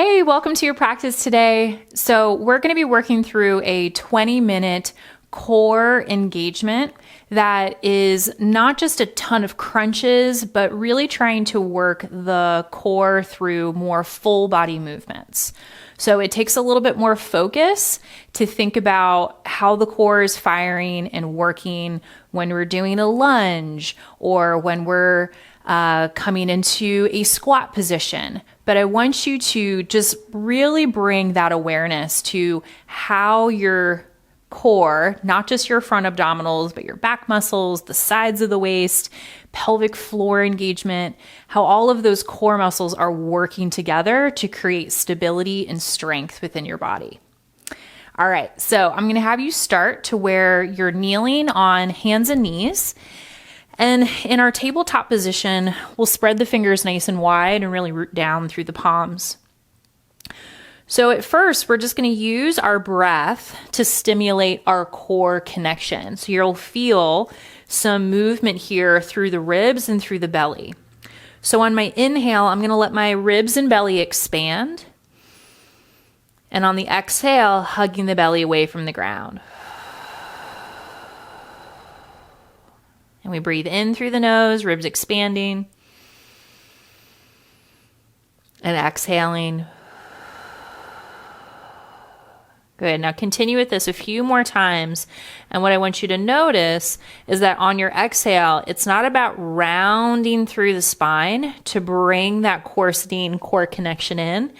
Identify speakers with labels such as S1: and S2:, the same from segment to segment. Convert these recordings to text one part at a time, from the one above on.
S1: Hey, welcome to your practice today. So we're going to be working through a 20-minute core engagement that is not just a ton of crunches, but really trying to work the core through more full body movements. So it takes a little bit more focus to think about how the core is firing and working when we're doing a lunge or when we're coming into a squat position. But I want you to just really bring that awareness to how your core, not just your front abdominals, but your back muscles, the sides of the waist, pelvic floor engagement, how all of those core muscles are working together to create stability and strength within your body. All right, so I'm going to have you start to where you're kneeling on hands and knees. And in our tabletop position, we'll spread the fingers nice and wide and really root down through the palms. So at first, we're just going to use our breath to stimulate our core connection. So you'll feel some movement here through the ribs and through the belly. So on my inhale, I'm going to let my ribs and belly expand. And on the exhale, hugging the belly away from the ground. And we breathe in through the nose, ribs expanding. And exhaling. Good. Now continue with this a few more times. And what I want you to notice is that on your exhale, it's not about rounding through the spine to bring that corseting core connection in.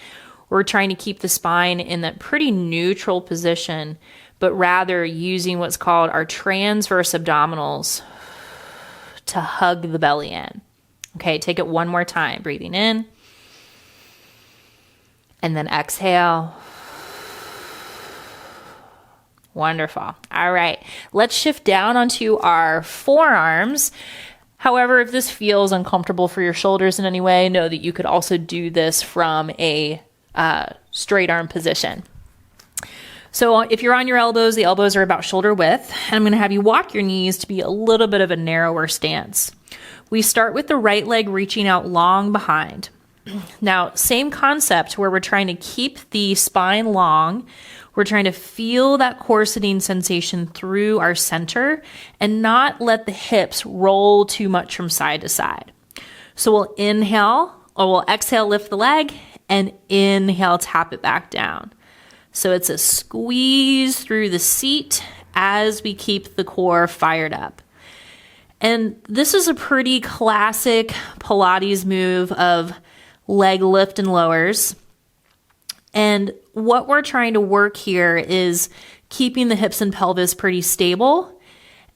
S1: We're trying to keep the spine in that pretty neutral position, but rather using what's called our transverse abdominals to hug the belly in. Okay, take it one more time. Breathing in. And then exhale. Wonderful. All right, let's shift down onto our forearms. However, if this feels uncomfortable for your shoulders in any way, know that you could also do this from a straight arm position. So if you're on your elbows, the elbows are about shoulder width. And I'm going to have you walk your knees to be a little bit of a narrower stance. We start with the right leg reaching out long behind. Now, same concept where we're trying to keep the spine long. We're trying to feel that corseting sensation through our center and not let the hips roll too much from side to side. So we'll inhale or we'll exhale, lift the leg, and inhale, tap it back down. So it's a squeeze through the seat as we keep the core fired up. And this is a pretty classic Pilates move of leg lift and lowers. And what we're trying to work here is keeping the hips and pelvis pretty stable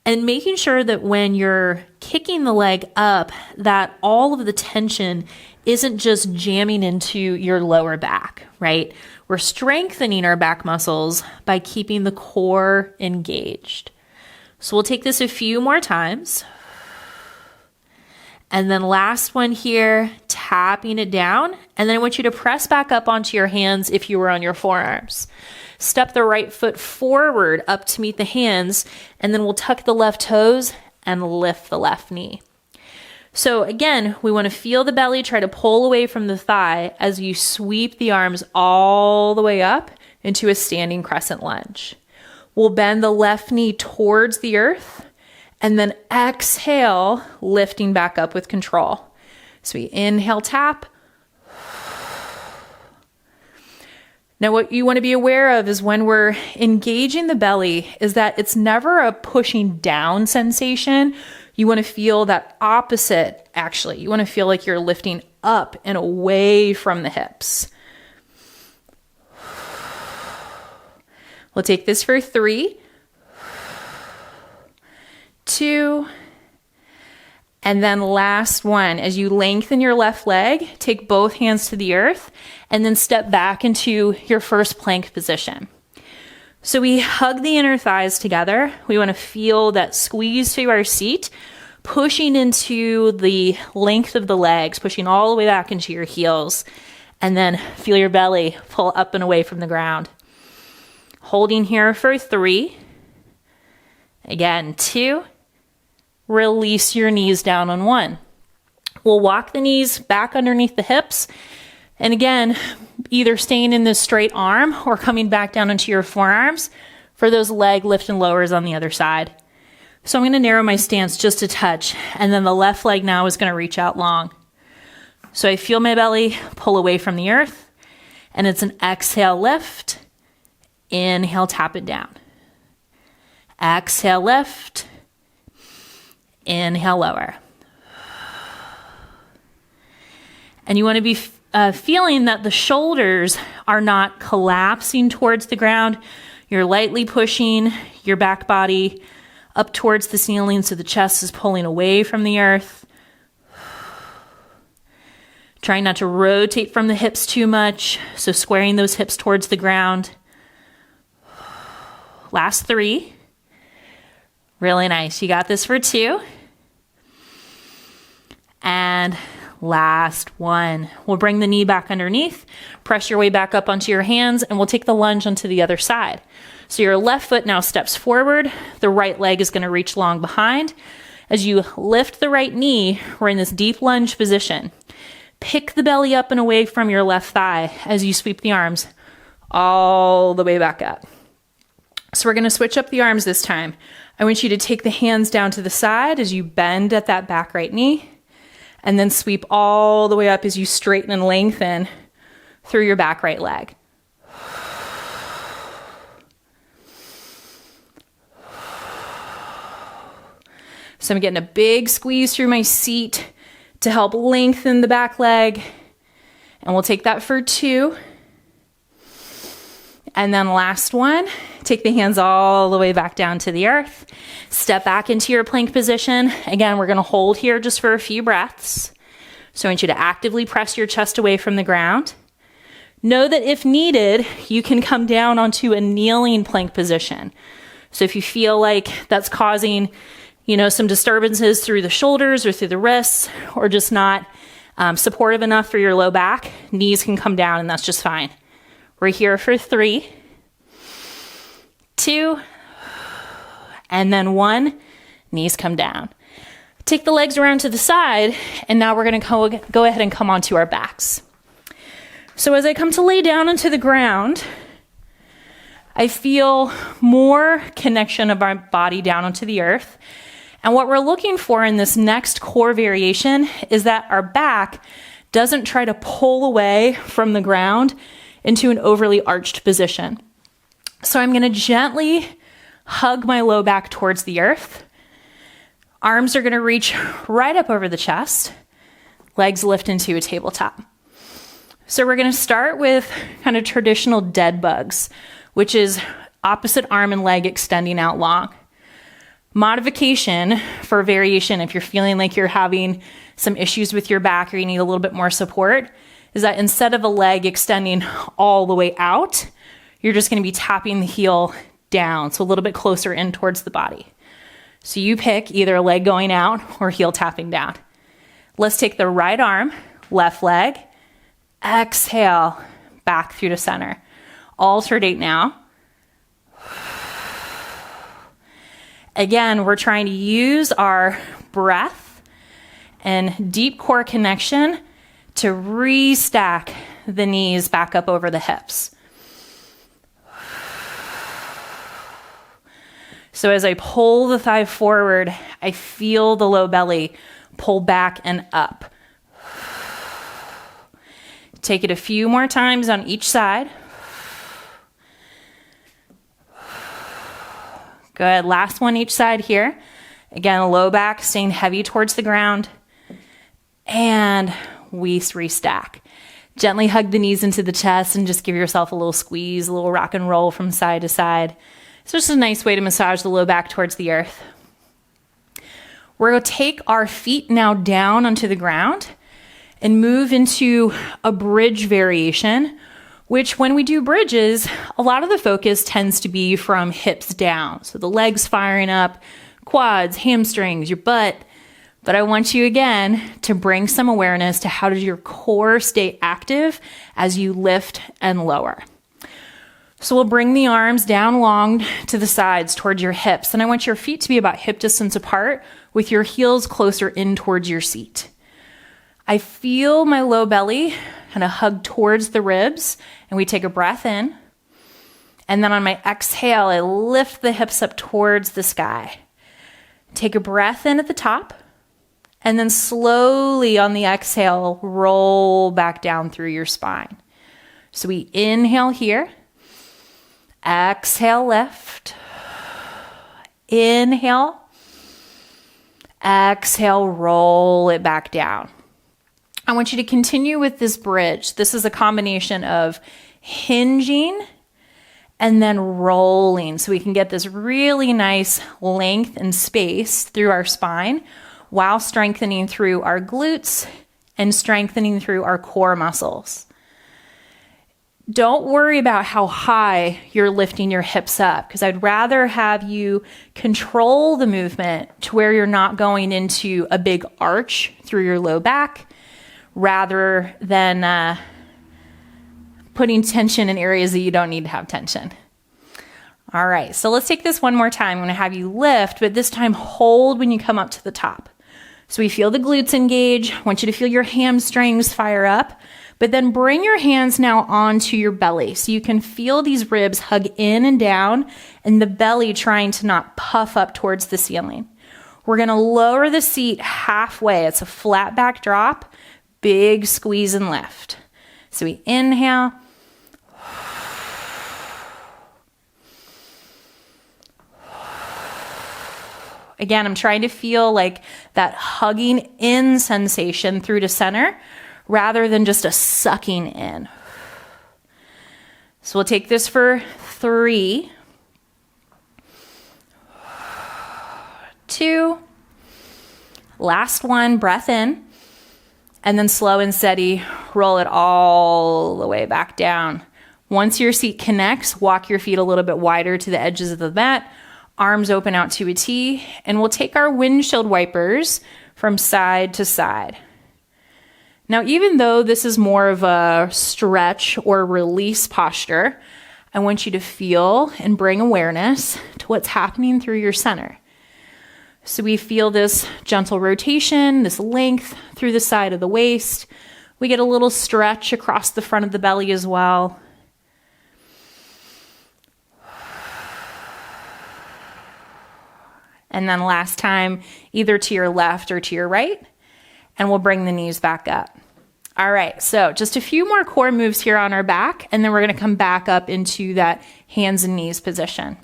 S1: and making sure that when you're kicking the leg up, that all of the tension isn't just jamming into your lower back, right? We're strengthening our back muscles by keeping the core engaged. So we'll take this a few more times. And then last one here, tapping it down. And then I want you to press back up onto your hands if you were on your forearms. Step the right foot forward up to meet the hands, and then we'll tuck the left toes and lift the left knee. So again, we want to feel the belly try to pull away from the thigh as you sweep the arms all the way up into a standing crescent lunge. We'll bend the left knee towards the earth and then exhale, lifting back up with control. So we inhale, tap. Now, what you want to be aware of is when we're engaging the belly is that it's never a pushing down sensation. You want to feel that opposite, actually. You want to feel like you're lifting up and away from the hips. We'll take this for 3, 2, and then last one. As you lengthen your left leg, take both hands to the earth and then step back into your first plank position. So we hug the inner thighs together. We want to feel that squeeze through our seat, pushing into the length of the legs, pushing all the way back into your heels, and then feel your belly pull up and away from the ground. Holding here for 3. Again, 2. Release your knees down on 1. We'll walk the knees back underneath the hips, And again, either staying in this straight arm or coming back down into your forearms for those leg lift and lowers on the other side. So I'm going to narrow my stance just a touch, and then the left leg now is going to reach out long. So I feel my belly pull away from the earth, and it's an exhale lift, inhale, tap it down. Exhale lift, inhale lower. And you want to be feeling that the shoulders are not collapsing towards the ground. You're lightly pushing your back body up towards the ceiling so the chest is pulling away from the earth. Trying not to rotate from the hips too much, so squaring those hips towards the ground. Last 3. Really nice. You got this for 2. And last 1. We'll bring the knee back underneath, press your way back up onto your hands, and we'll take the lunge onto the other side. So your left foot now steps forward, the right leg is going to reach long behind. As you lift the right knee, we're in this deep lunge position. Pick the belly up and away from your left thigh as you sweep the arms all the way back up. So we're going to switch up the arms this time. I want you to take the hands down to the side as you bend at that back right knee, and then sweep all the way up as you straighten and lengthen through your back right leg. So I'm getting a big squeeze through my seat to help lengthen the back leg. And we'll take that for 2. And then last one, take the hands all the way back down to the earth. Step back into your plank position. Again, we're going to hold here just for a few breaths. So I want you to actively press your chest away from the ground. Know that if needed, you can come down onto a kneeling plank position. So if you feel like that's causing, some disturbances through the shoulders or through the wrists, or just not supportive enough for your low back, knees can come down, and that's just fine. We're here for 3, 2, and then 1. Knees come down. Take the legs around to the side, and now we're going to go ahead and come onto our backs. So as I come to lay down onto the ground, I feel more connection of our body down onto the earth. And what we're looking for in this next core variation is that our back doesn't try to pull away from the ground into an overly arched position. So I'm going to gently hug my low back towards the earth. Arms are going to reach right up over the chest. Legs lift into a tabletop. So we're going to start with kind of traditional dead bugs, which is opposite arm and leg extending out long. Modification for variation, if you're feeling like you're having some issues with your back or you need a little bit more support, is that instead of a leg extending all the way out, you're just going to be tapping the heel down, so a little bit closer in towards the body. So you pick either a leg going out or heel tapping down. Let's take the right arm, left leg, exhale, back through to center. Alternate now. Again, we're trying to use our breath and deep core connection to restack the knees back up over the hips. So as I pull the thigh forward, I feel the low belly pull back and up. Take it a few more times on each side. Good, last one each side here. Again, low back staying heavy towards the ground. And we restack. Gently hug the knees into the chest and just give yourself a little squeeze, a little rock and roll from side to side. It's just a nice way to massage the low back towards the earth. We're going to take our feet now down onto the ground and move into a bridge variation, which when we do bridges, a lot of the focus tends to be from hips down. So the legs firing up, quads, hamstrings, your butt. But I want you again to bring some awareness to how does your core stay active as you lift and lower. So we'll bring the arms down long to the sides towards your hips. And I want your feet to be about hip distance apart with your heels closer in towards your seat. I feel my low belly kind of hug towards the ribs, and we take a breath in. And then on my exhale, I lift the hips up towards the sky. Take a breath in at the top, and then slowly on the exhale, roll back down through your spine. So we inhale here, exhale, lift, inhale, exhale, roll it back down. I want you to continue with this bridge. This is a combination of hinging and then rolling, so we can get this really nice length and space through our spine while strengthening through our glutes and strengthening through our core muscles. Don't worry about how high you're lifting your hips up, because I'd rather have you control the movement to where you're not going into a big arch through your low back, rather than putting tension in areas that you don't need to have tension. All right, so let's take this one more time. I'm going to have you lift, but this time hold when you come up to the top. So we feel the glutes engage. I want you to feel your hamstrings fire up, but then bring your hands now onto your belly so you can feel these ribs hug in and down and the belly trying to not puff up towards the ceiling. We're going to lower the seat halfway. It's a flat back drop, big squeeze and lift. So we inhale. Again, I'm trying to feel like that hugging in sensation through to center rather than just a sucking in. So we'll take this for 3, 2, last one, breath in, and then slow and steady, roll it all the way back down. Once your seat connects, walk your feet a little bit wider to the edges of the mat, arms open out to a T, and we'll take our windshield wipers from side to side. Now, even though this is more of a stretch or release posture, I want you to feel and bring awareness to what's happening through your center. So we feel this gentle rotation, this length through the side of the waist. We get a little stretch across the front of the belly as well. And then last time, either to your left or to your right, and we'll bring the knees back up. All right, so just a few more core moves here on our back, and then we're gonna come back up into that hands and knees position.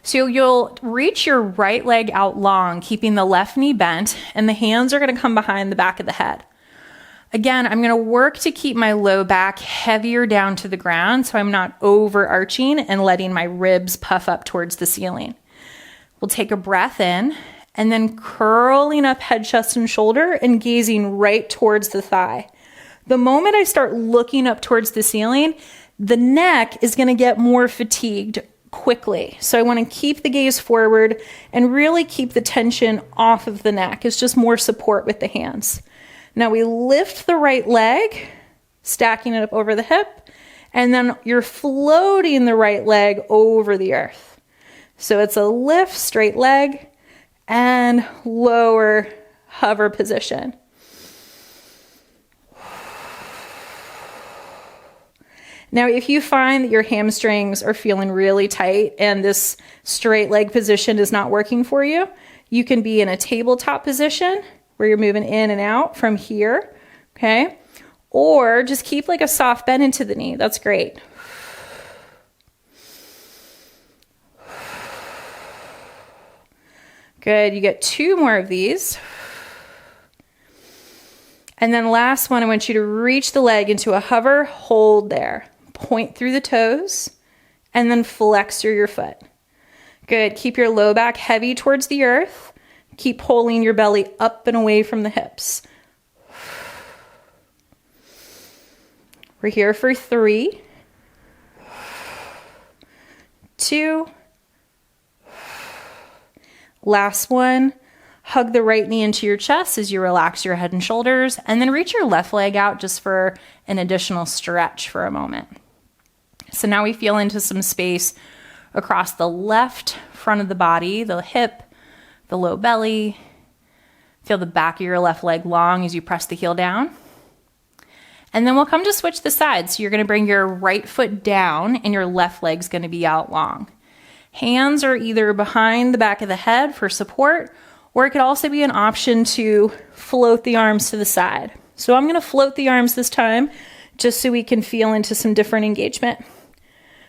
S1: So you'll reach your right leg out long, keeping the left knee bent, and the hands are gonna come behind the back of the head. Again, I'm gonna work to keep my low back heavier down to the ground so I'm not overarching and letting my ribs puff up towards the ceiling. We'll take a breath in and then curling up head, chest, and shoulder and gazing right towards the thigh. The moment I start looking up towards the ceiling, the neck is going to get more fatigued quickly. So I want to keep the gaze forward and really keep the tension off of the neck. It's just more support with the hands. Now we lift the right leg, stacking it up over the hip, and then you're floating the right leg over the earth. So it's a lift, straight leg, and lower hover position. Now, if you find that your hamstrings are feeling really tight and this straight leg position is not working for you, you can be in a tabletop position where you're moving in and out from here, okay? Or just keep like a soft bend into the knee. That's great. Good, you get 2 more of these. And then last one, I want you to reach the leg into a hover, hold there. Point through the toes, and then flex through your foot. Good, keep your low back heavy towards the earth. Keep pulling your belly up and away from the hips. We're here for 3, 2, last one, hug the right knee into your chest as you relax your head and shoulders, and then reach your left leg out just for an additional stretch for a moment. So now we feel into some space across the left front of the body, the hip, the low belly. Feel the back of your left leg long as you press the heel down. And then we'll come to switch the sides. So you're going to bring your right foot down and your left leg's going to be out long. Hands are either behind the back of the head for support, or it could also be an option to float the arms to the side. So I'm going to float the arms this time just so we can feel into some different engagement.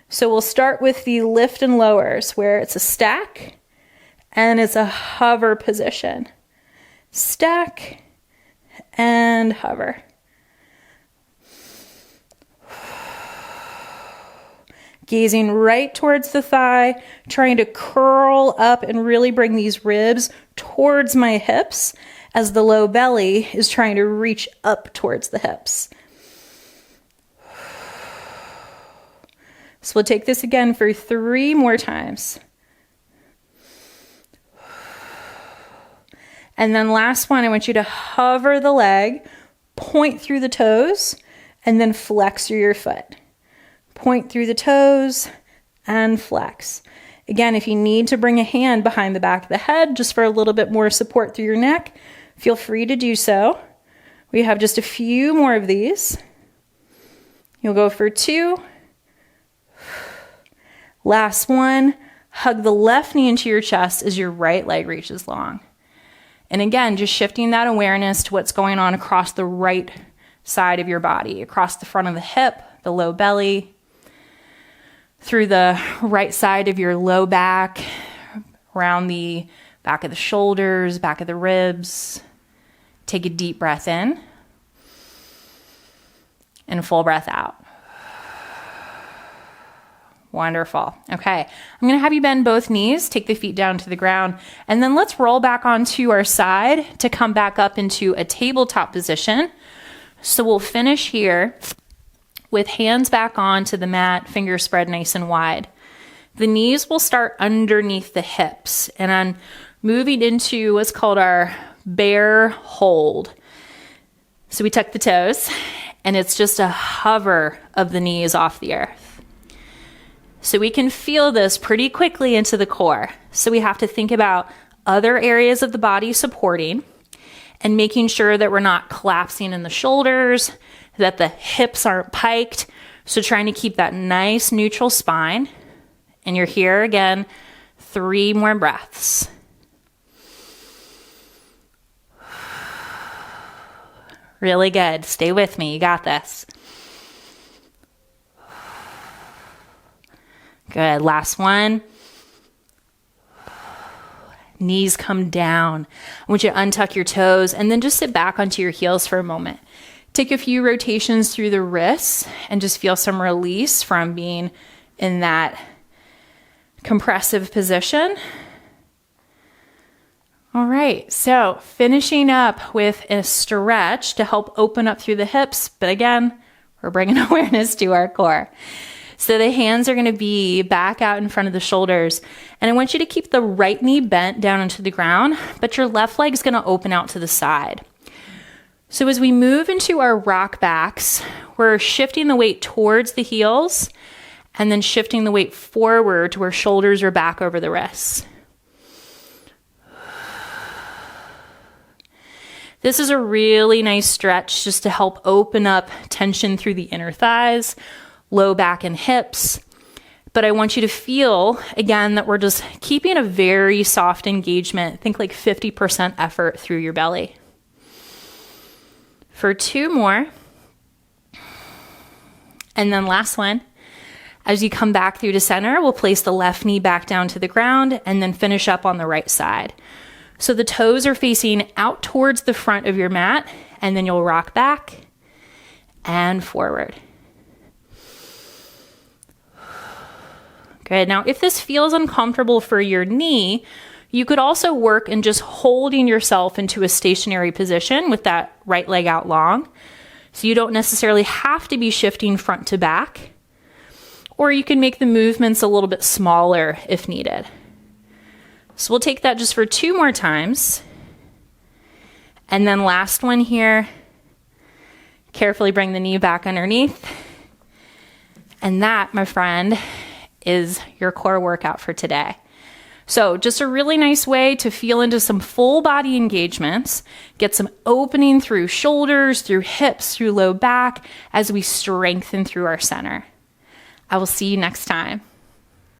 S1: So we'll start with the lift and lowers where it's a stack and it's a hover position. Stack and hover. Gazing right towards the thigh, trying to curl up and really bring these ribs towards my hips as the low belly is trying to reach up towards the hips. So we'll take this again for 3 more times. And then last one, I want you to hover the leg, point through the toes, and then flex through your foot. Point through the toes and flex. Again, if you need to bring a hand behind the back of the head just for a little bit more support through your neck, feel free to do so. We have just a few more of these. You'll go for 2. Last one, hug the left knee into your chest as your right leg reaches long. And again, just shifting that awareness to what's going on across the right side of your body, across the front of the hip, the low belly, through the right side of your low back, around the back of the shoulders, back of the ribs. Take a deep breath in and a full breath out. Wonderful. Okay, I'm going to have you bend both knees, take the feet down to the ground, and then let's roll back onto our side to come back up into a tabletop position. So we'll finish here with hands back onto the mat, fingers spread nice and wide. The knees will start underneath the hips, and I'm moving into what's called our bear hold. So we tuck the toes, and it's just a hover of the knees off the earth. So we can feel this pretty quickly into the core. So we have to think about other areas of the body supporting and making sure that we're not collapsing in the shoulders, that the hips aren't piked. So trying to keep that nice neutral spine. And you're here again, 3 more breaths. Really good. Stay with me. You got this. Good. Last one. Knees come down. I want you to untuck your toes and then just sit back onto your heels for a moment. Take a few rotations through the wrists and just feel some release from being in that compressive position. All right, so finishing up with a stretch to help open up through the hips, but again, we're bringing awareness to our core. So the hands are going to be back out in front of the shoulders, and I want you to keep the right knee bent down into the ground, but your left leg is going to open out to the side. So as we move into our rock backs, we're shifting the weight towards the heels and then shifting the weight forward to where shoulders are back over the wrists. This is a really nice stretch just to help open up tension through the inner thighs, low back and hips. But I want you to feel, again, that we're just keeping a very soft engagement. Think like 50% effort through your belly. For 2 more. And then last one. As you come back through to center, we'll place the left knee back down to the ground and then finish up on the right side. So the toes are facing out towards the front of your mat, and then you'll rock back and forward. Good. Now, if this feels uncomfortable for your knee, you could also work in just holding yourself into a stationary position with that right leg out long. So you don't necessarily have to be shifting front to back, or you can make the movements a little bit smaller if needed. So we'll take that just for 2 more times. And then last one here, carefully bring the knee back underneath. And that, my friend, is your core workout for today.
S2: So just a really nice way to feel into some full body engagements, get some opening through shoulders, through hips, through low back as we strengthen through our center. I will see you next time.